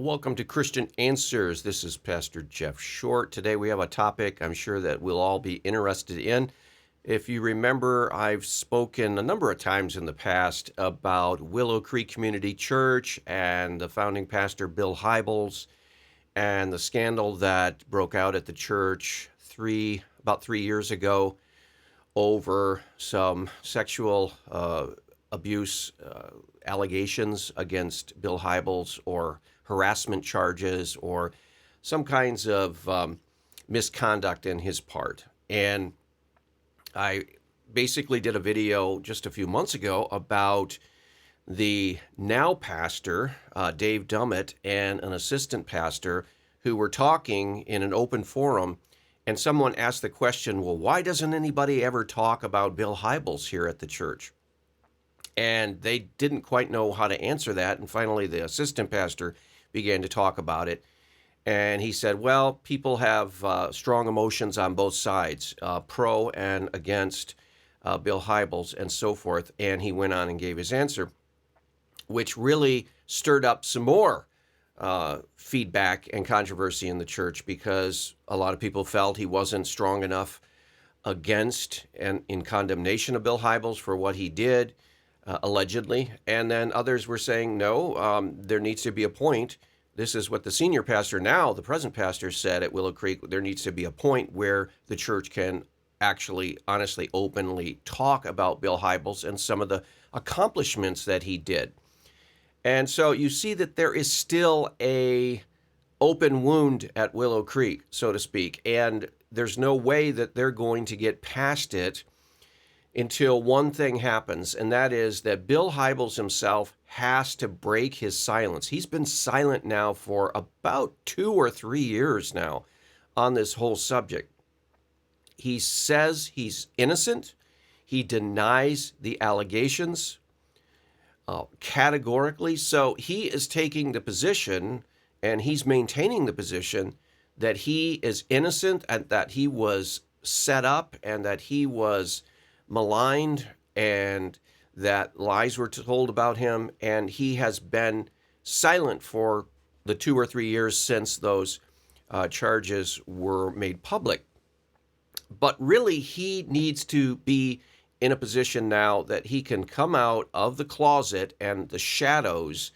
Well, welcome to Christian Answers. This is Pastor Jeff Short. Today we have a topic I'm sure that we'll all be interested in. If you remember, I've spoken a number of times in the past about Willow Creek Community Church and the founding pastor Bill Hybels and the scandal that broke out at the church about 3 years ago over some sexual abuse allegations against Bill Hybels, or harassment charges, or some kinds of misconduct in his part. And I basically did a video just a few months ago about the now pastor, Dave Dummett, and an assistant pastor who were talking in an open forum. And someone asked the question, well, why doesn't anybody ever talk about Bill Hybels here at the church? And they didn't quite know how to answer that. And finally, the assistant pastor began to talk about it. And he said, well, people have strong emotions on both sides, pro and against Bill Hybels and so forth. And he went on and gave his answer, which really stirred up some more feedback and controversy in the church, because a lot of people felt he wasn't strong enough against and in condemnation of Bill Hybels for what he did, allegedly. And then others were saying, no, there needs to be a point. This is what the senior pastor now, the present pastor, said at Willow Creek. There needs to be a point where the church can actually, honestly, openly talk about Bill Hybels and some of the accomplishments that he did. And so you see that there is still a open wound at Willow Creek, so to speak, and there's no way that they're going to get past it until one thing happens, and that is that Bill Hybels himself has to break his silence. He's been silent now for about 2 or 3 years now on this whole subject. He says he's innocent. He denies the allegations categorically. So he is taking the position, and he's maintaining the position, that he is innocent and that he was set up and that he was maligned and that lies were told about him, and he has been silent for the 2 or 3 years since those charges were made public. But really, he needs to be in a position now that he can come out of the closet and the shadows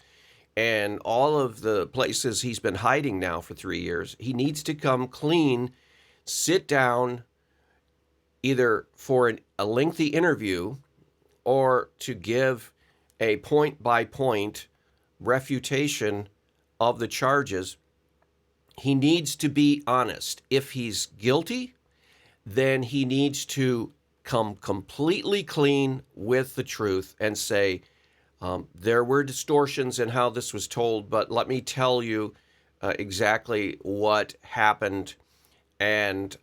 and all of the places he's been hiding now for 3 years. He needs to come clean, sit down, either for a lengthy interview or to give a point-by-point refutation of the charges. He needs to be honest. If he's guilty, then he needs to come completely clean with the truth and say, there were distortions in how this was told, but let me tell you exactly what happened. And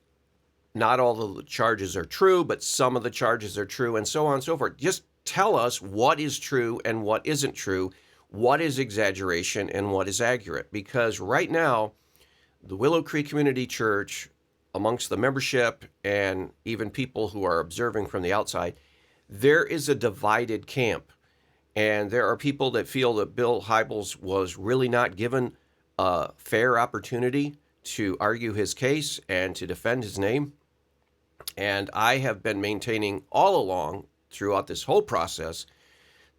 not all of the charges are true, but some of the charges are true, and so on and so forth. Just tell us what is true and what isn't true, what is exaggeration and what is accurate. Because right now, the Willow Creek Community Church, amongst the membership and even people who are observing from the outside, there is a divided camp. And there are people that feel that Bill Hybels was really not given a fair opportunity to argue his case and to defend his name. And I have been maintaining all along throughout this whole process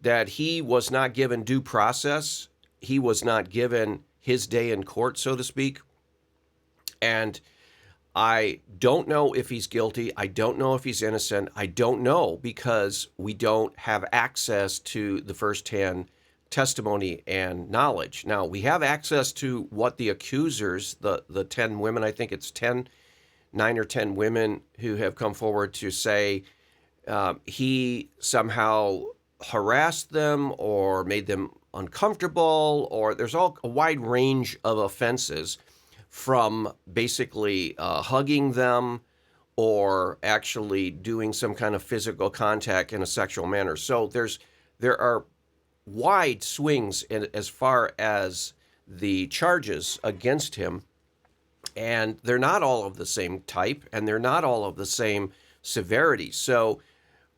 that he was not given due process. He was not given his day in court, so to speak. And I don't know if he's guilty. I don't know if he's innocent. I don't know, because we don't have access to the firsthand testimony and knowledge. Now, we have access to what the accusers, the 10 women, I think it's 9 or 10 women who have come forward to say he somehow harassed them or made them uncomfortable, or there's a wide range of offenses, from basically hugging them or actually doing some kind of physical contact in a sexual manner. So there are wide swings as far as the charges against him. And they're not all of the same type, and they're not all of the same severity. So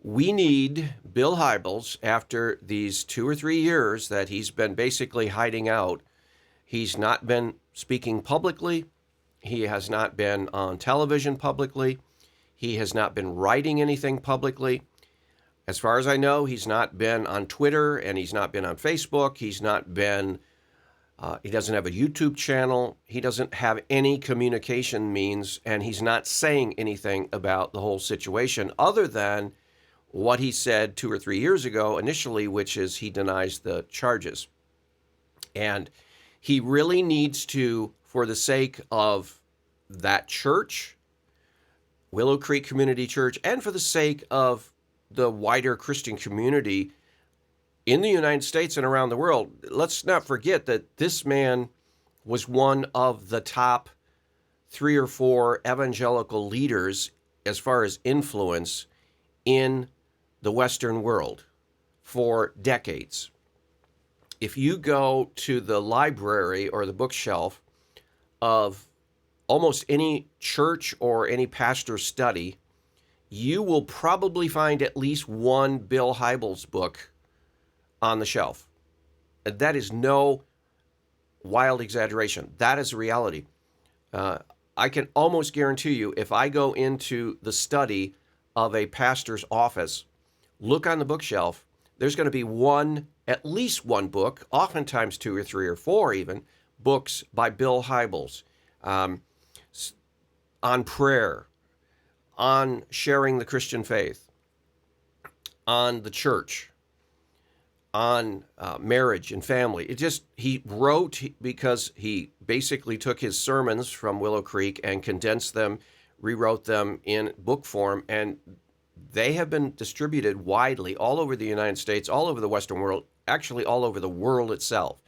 we need Bill Hybels, after these 2 or 3 years that he's been basically hiding out He's not been speaking publicly. He has not been on television publicly. He has not been writing anything publicly. As far as I know, he's not been on Twitter, and he's not been on Facebook. He doesn't have a YouTube channel. He doesn't have any communication means, and he's not saying anything about the whole situation other than what he said 2 or 3 years ago initially, which is he denies the charges. And he really needs to, for the sake of that church, Willow Creek Community Church, and for the sake of the wider Christian community in the United States and around the world, let's not forget that this man was one of the top 3 or 4 evangelical leaders as far as influence in the Western world for decades. If you go to the library or the bookshelf of almost any church or any pastor study, you will probably find at least one Bill Hybels book on the shelf. That is no wild exaggeration. That is a reality. I can almost guarantee you, if I go into the study of a pastor's office, look on the bookshelf, there's going to be at least one book, oftentimes 2 or 3 or 4 even, books by Bill Hybels on prayer, on sharing the Christian faith, on the church, on marriage and family. He wrote because he basically took his sermons from Willow Creek and condensed them, rewrote them in book form, and they have been distributed widely all over the United States, all over the Western world, actually all over the world itself.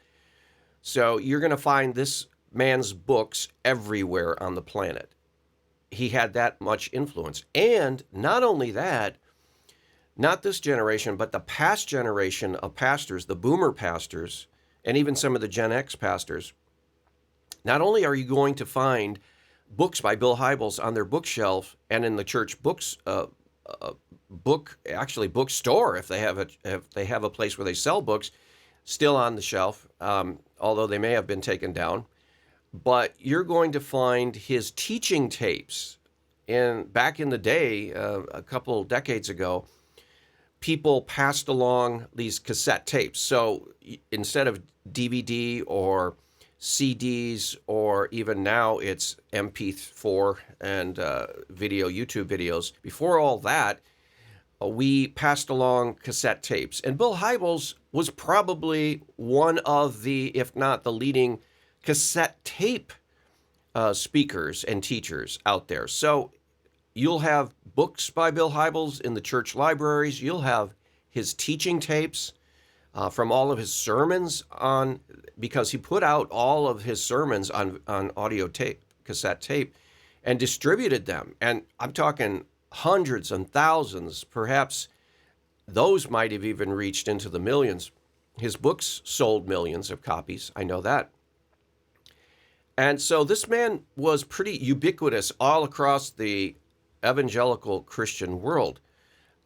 So you're going to find this man's books everywhere on the planet. He had that much influence. And not only that, not this generation, but the past generation of pastors, the boomer pastors, and even some of the Gen X pastors, not only are you going to find books by Bill Hybels on their bookshelf and in the church bookstore, if they have a place where they sell books, still on the shelf, although they may have been taken down. But you're going to find his teaching tapes. Back in the day, a couple decades ago, people passed along these cassette tapes. So instead of DVD or CDs, or even now it's MP4 and YouTube videos, before all that, we passed along cassette tapes. And Bill Hybels was probably one of the, if not the leading cassette tape speakers and teachers out there. So you'll have books by Bill Hybels in the church libraries. You'll have his teaching tapes from all of his sermons because he put out all of his sermons on audio tape, cassette tape, and distributed them. And I'm talking hundreds and thousands, perhaps those might have even reached into the millions. His books sold millions of copies. I know that. And so this man was pretty ubiquitous all across the evangelical Christian world,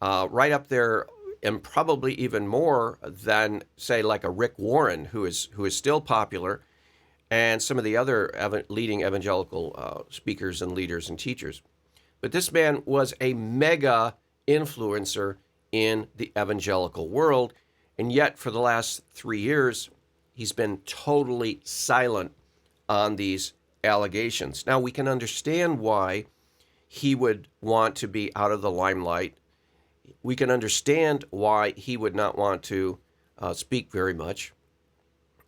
right up there, and probably even more than, say, like a Rick Warren, who is still popular, and some of the other leading evangelical speakers and leaders and teachers. But this man was a mega influencer in the evangelical world, and yet for the last 3 years, he's been totally silent on these allegations. Now, we can understand why he would want to be out of the limelight. We can understand why he would not want to speak very much,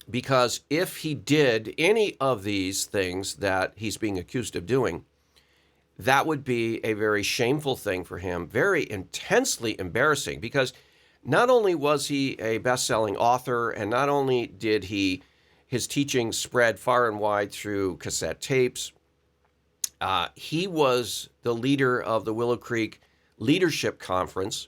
because if he did any of these things that he's being accused of doing, that would be a very shameful thing for him, very intensely embarrassing, because not only was he a best-selling author, and not only did his teaching spread far and wide through cassette tapes, he was the leader of the Willow Creek Leadership Conference,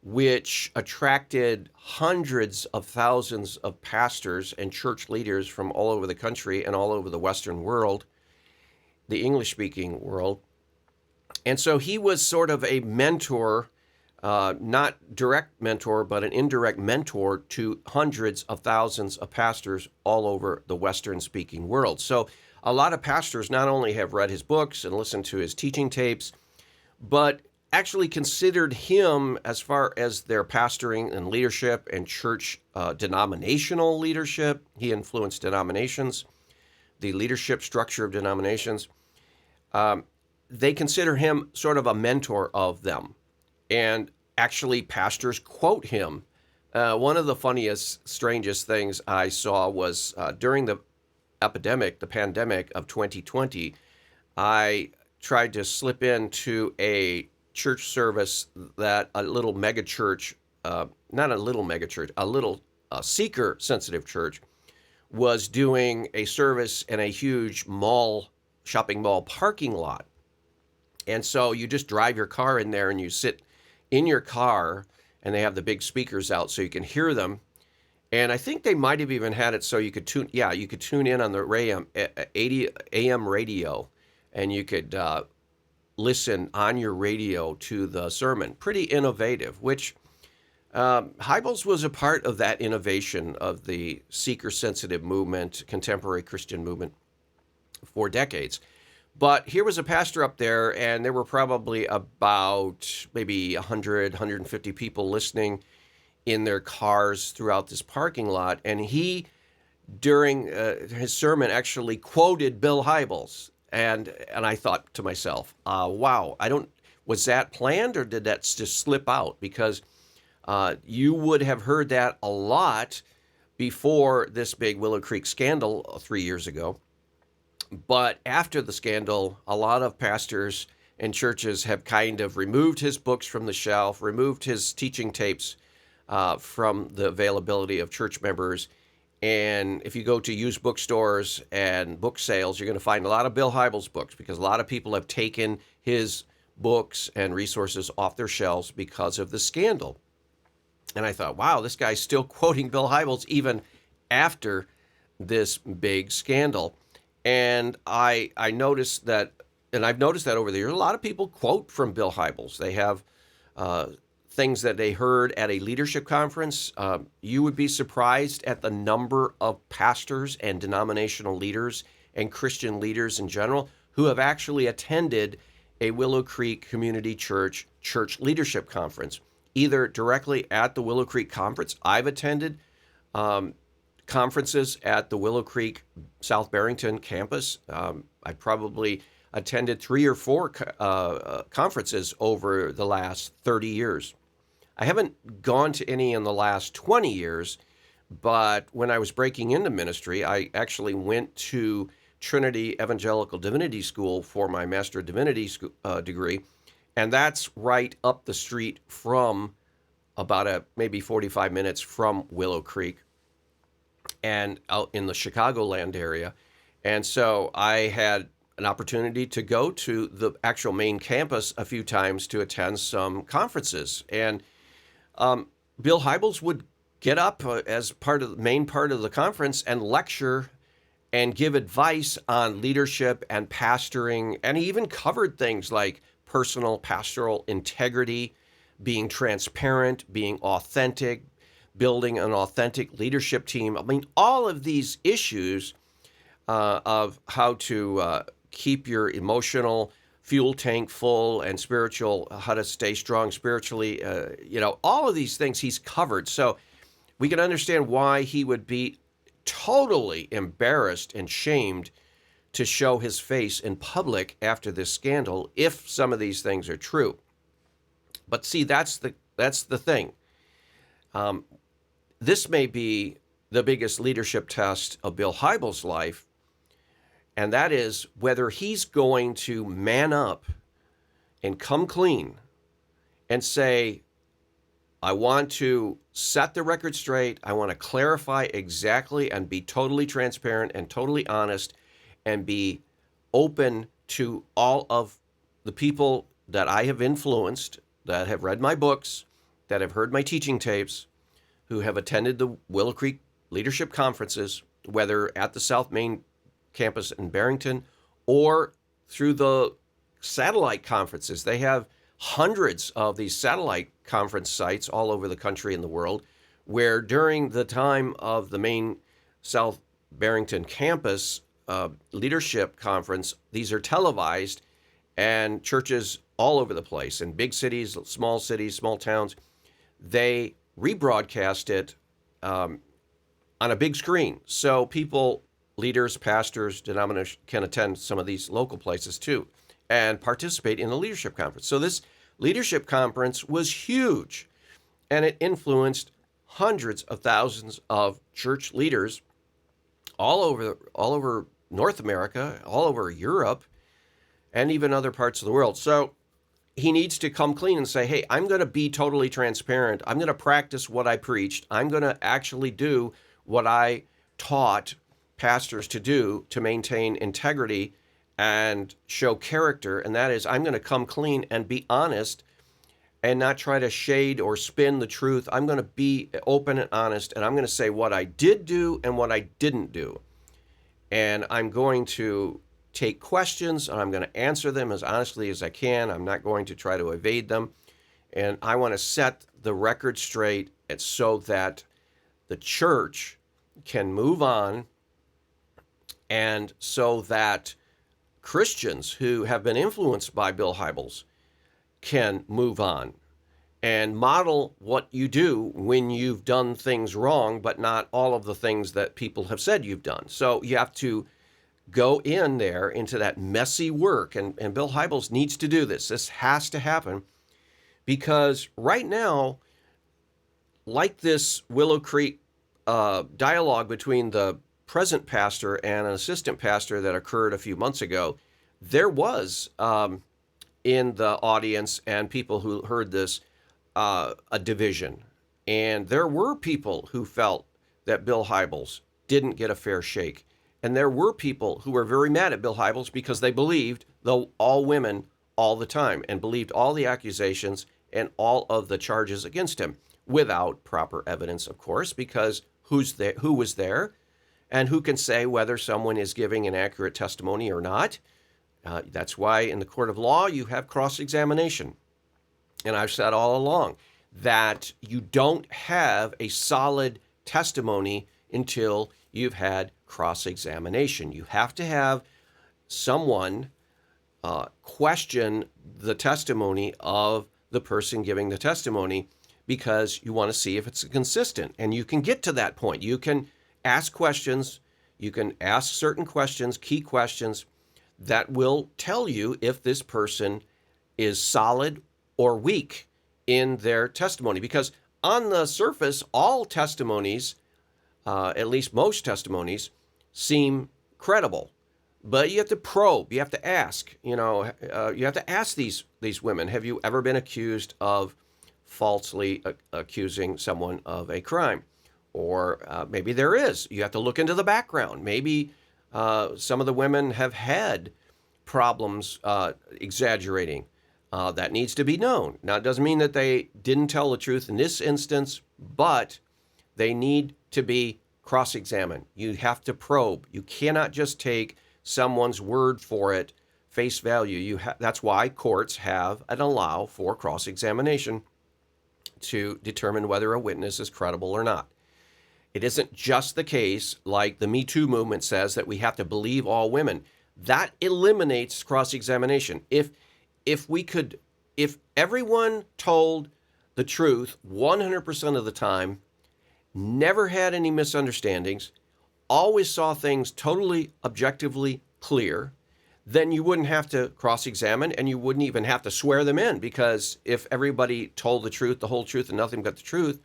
which attracted hundreds of thousands of pastors and church leaders from all over the country and all over the Western world, the English-speaking world. And so he was sort of a mentor not direct mentor, but an indirect mentor to hundreds of thousands of pastors all over the Western-speaking world. So a lot of pastors not only have read his books and listened to his teaching tapes, but actually considered him as far as their pastoring and leadership and church denominational leadership. He influenced denominations, the leadership structure of denominations. They consider him sort of a mentor of them. And actually, pastors quote him. One of the funniest, strangest things I saw was during the pandemic of 2020, I tried to slip into a church service that a little mega church, not a little mega church, a little seeker-sensitive church, was doing a service in a huge shopping mall parking lot. And so you just drive your car in there and you sit in your car, and they have the big speakers out so you can hear them. And I think they might have even had it so you could tune in on the 80 AM radio, and you could listen on your radio to the sermon. Pretty innovative, which Hybels was a part of that innovation of the seeker-sensitive movement, contemporary Christian movement, for decades. But here was a pastor up there, and there were probably about maybe 100, 150 people listening in their cars throughout this parking lot. And he, during his sermon, actually quoted Bill Hybels. And I thought to myself, wow, was that planned or did that just slip out? Because you would have heard that a lot before this big Willow Creek scandal 3 years ago. But after the scandal, a lot of pastors and churches have kind of removed his books from the shelf, removed his teaching tapes from the availability of church members. And if you go to used bookstores and book sales, you're going to find a lot of Bill Hybels books because a lot of people have taken his books and resources off their shelves because of the scandal. And I thought, wow, this guy's still quoting Bill Hybels even after this big scandal. And I noticed that, and I've noticed that over the years, a lot of people quote from Bill Hybels. They have things that they heard at a leadership conference. You would be surprised at the number of pastors and denominational leaders and Christian leaders in general who have actually attended a Willow Creek Community Church leadership conference, either directly at the Willow Creek conference. I've attended conferences at the Willow Creek South Barrington campus. I probably attended 3 or 4 conferences over the last 30 years. I haven't gone to any in the last 20 years, but when I was breaking into ministry, I actually went to Trinity Evangelical Divinity School for my Master of Divinity degree, and that's right up the street from about maybe 45 minutes from Willow Creek and out in the Chicagoland area. And so I had an opportunity to go to the actual main campus a few times to attend some conferences. And Bill Hybels would get up as main part of the conference and lecture and give advice on leadership and pastoring. And he even covered things like personal pastoral integrity, being transparent, being authentic, building an authentic leadership team. I mean, all of these issues of how to keep your emotional fuel tank full and spiritual, how to stay strong spiritually, all of these things he's covered. So we can understand why he would be totally embarrassed and shamed to show his face in public after this scandal if some of these things are true. But see, that's the thing. This may be the biggest leadership test of Bill Hybels' life, and that is whether he's going to man up and come clean and say, I want to set the record straight, I want to clarify exactly and be totally transparent and totally honest and be open to all of the people that I have influenced, that have read my books, that have heard my teaching tapes, who have attended the Willow Creek leadership conferences, whether at the South Main campus in Barrington or through the satellite conferences. They have hundreds of these satellite conference sites all over the country and the world, where during the time of the main South Barrington campus leadership conference, these are televised, and churches all over the place, in big cities, small towns, they rebroadcast it on a big screen. So people, leaders, pastors, denomination can attend some of these local places too and participate in the leadership conference. So this leadership conference was huge, and it influenced hundreds of thousands of church leaders all over North America, all over Europe, and even other parts of the world. So he needs to come clean and say, hey, I'm going to be totally transparent. I'm going to practice what I preached. I'm going to actually do what I taught pastors to do to maintain integrity and show character. And that is, I'm going to come clean and be honest and not try to shade or spin the truth. I'm going to be open and honest, and I'm going to say what I did do and what I didn't do. And I'm going to take questions, and I'm going to answer them as honestly as I can. I'm not going to try to evade them. And I want to set the record straight so that the church can move on, and so that Christians who have been influenced by Bill Hybels can move on and model what you do when you've done things wrong, but not all of the things that people have said you've done. So you have to go in there into that messy work, and Bill Hybels needs to do this. This has to happen, because right now, like this Willow Creek dialogue between the present pastor and an assistant pastor that occurred a few months ago, there was in the audience and people who heard this a division. And there were people who felt that Bill Hybels didn't get a fair shake. And there were people who were very mad at Bill Hybels because they believed all women all the time, and believed all the accusations and all of the charges against him without proper evidence, of course, because who was there, and who can say whether someone is giving an accurate testimony or not. That's why in the court of law you have cross-examination. And I've said all along that you don't have a solid testimony until you've had cross-examination. You have to have someone question the testimony of the person giving the testimony, because you want to see if it's consistent. And you can get to that point. You can ask questions. You can ask certain questions, key questions, that will tell you if this person is solid or weak in their testimony. Because on the surface, all testimonies, at least most testimonies, seem credible. But you have to probe. You have to ask. You have to ask these women, have you ever been accused of falsely accusing someone of a crime? Or maybe there is. You have to look into the background. Maybe some of the women have had problems exaggerating. That needs to be known. Now, it doesn't mean that they didn't tell the truth in this instance, but they need to be cross-examined. You have to probe. You cannot just take someone's word for it, face value. That's why courts have and allow for cross-examination to determine whether a witness is credible or not. It isn't just the case, like the Me Too movement says, that we have to believe all women. That eliminates cross-examination. If everyone told the truth 100% of the time, never had any misunderstandings, always saw things totally objectively clear, then you wouldn't have to cross-examine, and you wouldn't even have to swear them in, because if everybody told the truth, the whole truth, and nothing but the truth,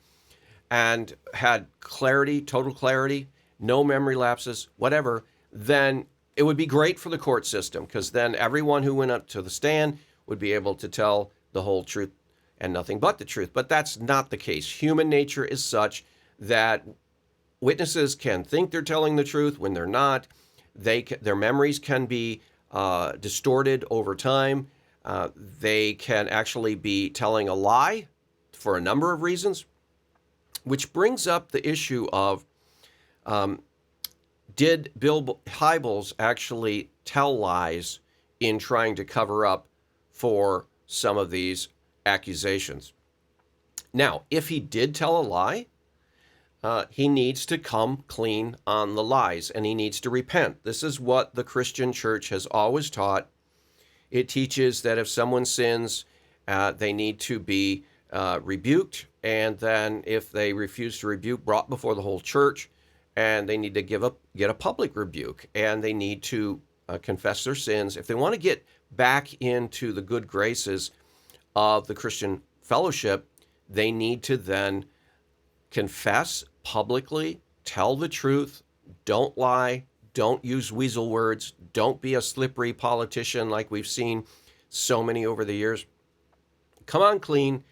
and had clarity, total clarity, no memory lapses, whatever, then it would be great for the court system, because then everyone who went up to the stand would be able to tell the whole truth and nothing but the truth. But that's not the case. Human nature is such that witnesses can think they're telling the truth when they're not. Their memories can be distorted over time. They can actually be telling a lie for a number of reasons, which brings up the issue of, did Bill Hybels actually tell lies in trying to cover up for some of these accusations. Now, if he did tell a lie, he needs to come clean on the lies, and he needs to repent. This is what the Christian church has always taught. It teaches that if someone sins, they need to be rebuked, and then if they refuse to rebuke, brought before the whole church, and they need to get a public rebuke, and they need to confess their sins. If they want to get back into the good graces of the Christian fellowship, they need to then confess publicly, tell the truth, don't lie, don't use weasel words, don't be a slippery politician like we've seen so many over the years. Come on clean,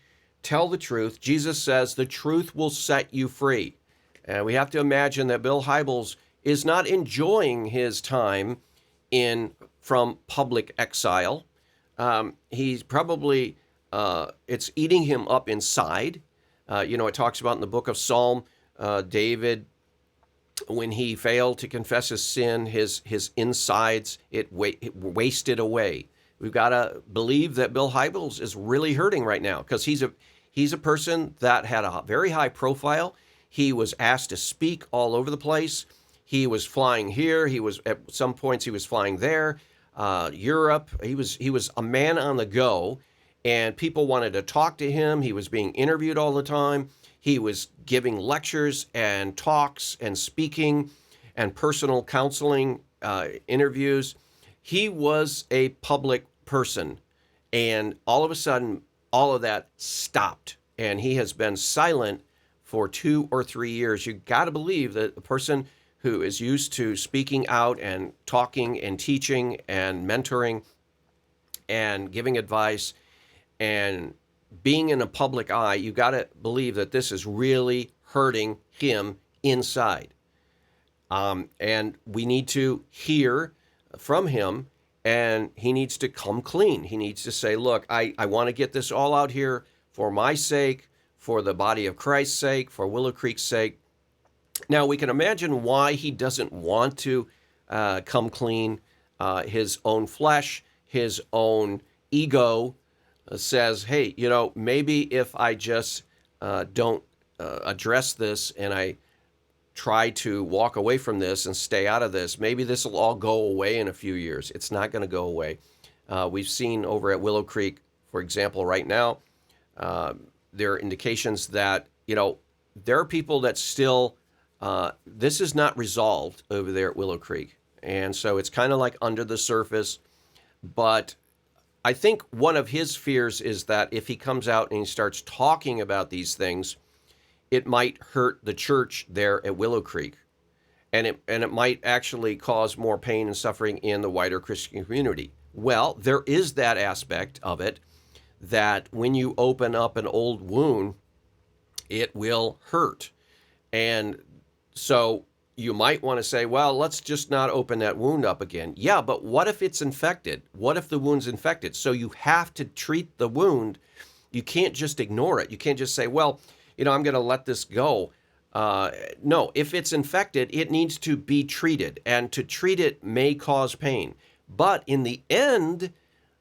tell the truth. Jesus says the truth will set you free. And we have to imagine that Bill Hybels is not enjoying his time from public exile. He's probably, it's eating him up inside. It talks about in the book of Psalm, David, when he failed to confess his sin, his insides, it wasted away. We've got to believe that Bill Hybels is really hurting right now because he's a person that had a very high profile. He was asked to speak all over the place. He was flying here. At some points he was flying there, Europe. He was a man on the go, and people wanted to talk to him. He was being interviewed all the time. He was giving lectures and talks and speaking and personal counseling interviews. He was a public person, and all of a sudden, all of that stopped, and he has been silent for 2 or 3 years. You got to believe that a person who is used to speaking out and talking and teaching and mentoring and giving advice and being in a public eye, you got to believe that this is really hurting him inside. And we need to hear from him, and he needs to come clean. He needs to say, look, I want to get this all out here for my sake, for the body of Christ's sake, for Willow Creek's sake. Now, we can imagine why he doesn't want to come clean. His own flesh, his own ego says, hey, maybe if I just don't address this and I try to walk away from this and stay out of this, maybe this will all go away in a few years. It's not going to go away. We've seen over at Willow Creek, for example, right now, there are indications that, there are people that still, this is not resolved over there at Willow Creek. And so it's kind of like under the surface. But I think one of his fears is that if he comes out and he starts talking about these things, it might hurt the church there at Willow Creek. And it might actually cause more pain and suffering in the wider Christian community. Well, there is that aspect of it, that when you open up an old wound, it will hurt. And so you might want to say, well, let's just not open that wound up again. Yeah, but what if it's infected? What if the wound's infected? So you have to treat the wound. You can't just ignore it. You can't just say, well, I'm going to let this go. No, if it's infected, it needs to be treated. And to treat it may cause pain. But in the end,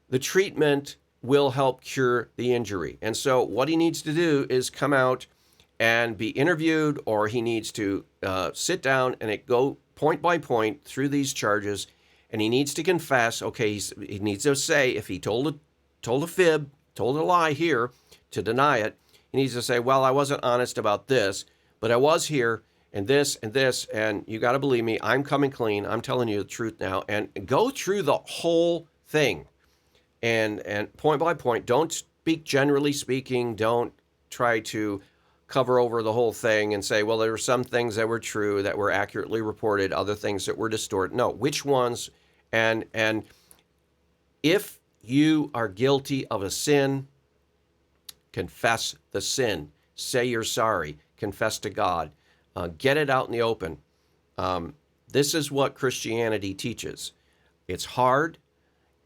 the treatment will help cure the injury. And so what he needs to do is come out and be interviewed, or he needs to sit down and go point by point through these charges, and he needs to confess. Okay, he needs to say if he told a fib, told a lie here, to deny it. He needs to say, well, I wasn't honest about this, but I was here, and this, and you got to believe me, I'm coming clean. I'm telling you the truth now, and go through the whole thing, and point by point. Don't speak generally speaking. Don't try to cover over the whole thing and say, well, there were some things that were true, that were accurately reported, other things that were distorted. No, which ones? And if you are guilty of a sin, confess the sin. Say you're sorry. Confess to God. Get it out in the open. This is what Christianity teaches. It's hard.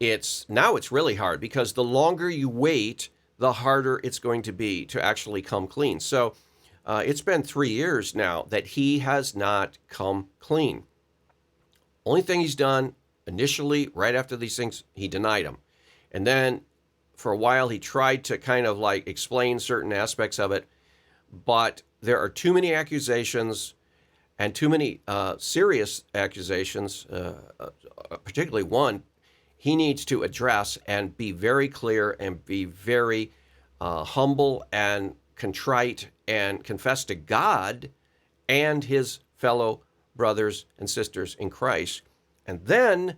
It's really hard, because the longer you wait, the harder it's going to be to actually come clean. So it's been 3 years now that he has not come clean. Only thing he's done initially, right after these things, he denied them. And then for a while he tried to kind of like explain certain aspects of it, but there are too many accusations and too many serious accusations, particularly one he needs to address and be very clear and be very humble and contrite and confess to God and his fellow brothers and sisters in Christ. And then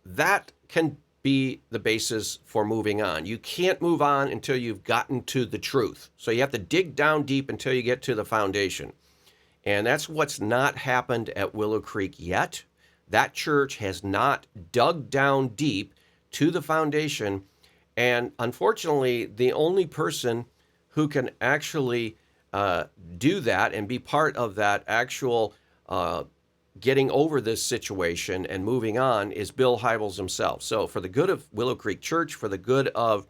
that can be the basis for moving on. You can't move on until you've gotten to the truth. So you have to dig down deep until you get to the foundation. And that's what's not happened at Willow Creek yet. That church has not dug down deep to the foundation. And unfortunately, the only person who can actually do that and be part of that actual getting over this situation and moving on is Bill Hybels himself. So for the good of Willow Creek Church, for the good of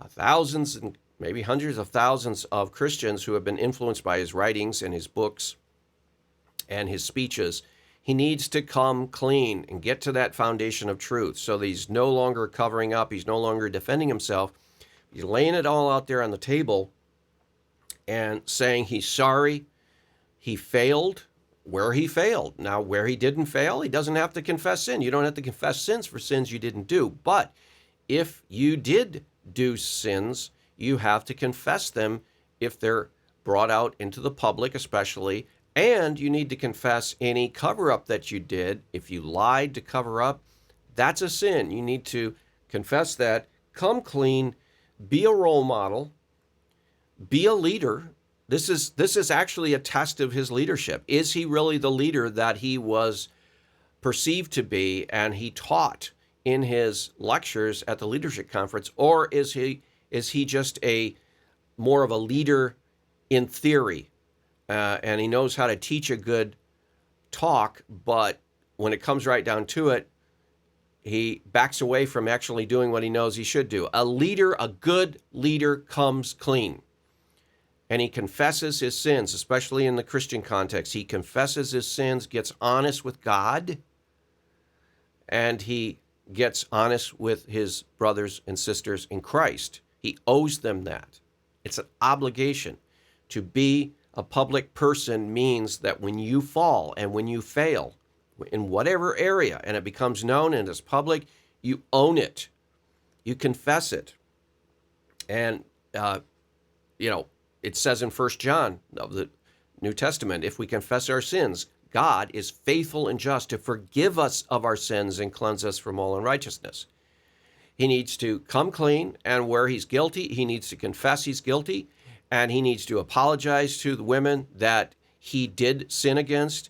thousands and maybe hundreds of thousands of Christians who have been influenced by his writings and his books and his speeches, he needs to come clean and get to that foundation of truth so that he's no longer covering up, he's no longer defending himself. He's laying it all out there on the table and saying he's sorry, he failed, where he failed. Now, where he didn't fail, he doesn't have to confess sin. You don't have to confess sins for sins you didn't do. But if you did do sins, you have to confess them if they're brought out into the public, especially. And you need to confess any cover-up that you did. If you lied to cover up, that's a sin. You need to confess that, come clean, be a role model, be a leader. This is actually a test of his leadership. Is he really the leader that he was perceived to be and he taught in his lectures at the leadership conference, or is he just a more of a leader in theory, and he knows how to teach a good talk, but when it comes right down to it, he backs away from actually doing what he knows he should do. A good leader comes clean. And he confesses his sins, especially in the Christian context. He confesses his sins, gets honest with God, and he gets honest with his brothers and sisters in Christ. He owes them that. It's an obligation. To be a public person means that when you fall and when you fail in whatever area and it becomes known and it's public, you own it. You confess it. And, it says in 1 John of the New Testament, if we confess our sins, God is faithful and just to forgive us of our sins and cleanse us from all unrighteousness. He needs to come clean, and where he's guilty, he needs to confess he's guilty, and he needs to apologize to the women that he did sin against.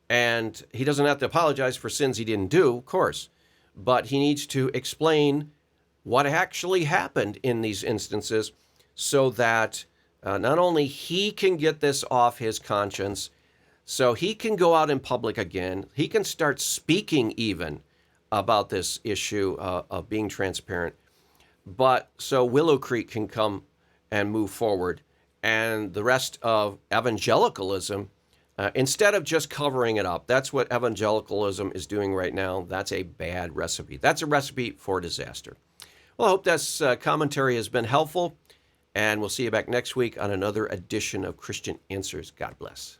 And he doesn't have to apologize for sins he didn't do, of course, but he needs to explain what actually happened in these instances so that not only he can get this off his conscience, so he can go out in public again, he can start speaking even about this issue of being transparent, but so Willow Creek can come and move forward, and the rest of evangelicalism, instead of just covering it up, that's what evangelicalism is doing right now. That's a bad recipe. That's a recipe for disaster. Well, I hope this commentary has been helpful. And we'll see you back next week on another edition of Christian Answers. God bless.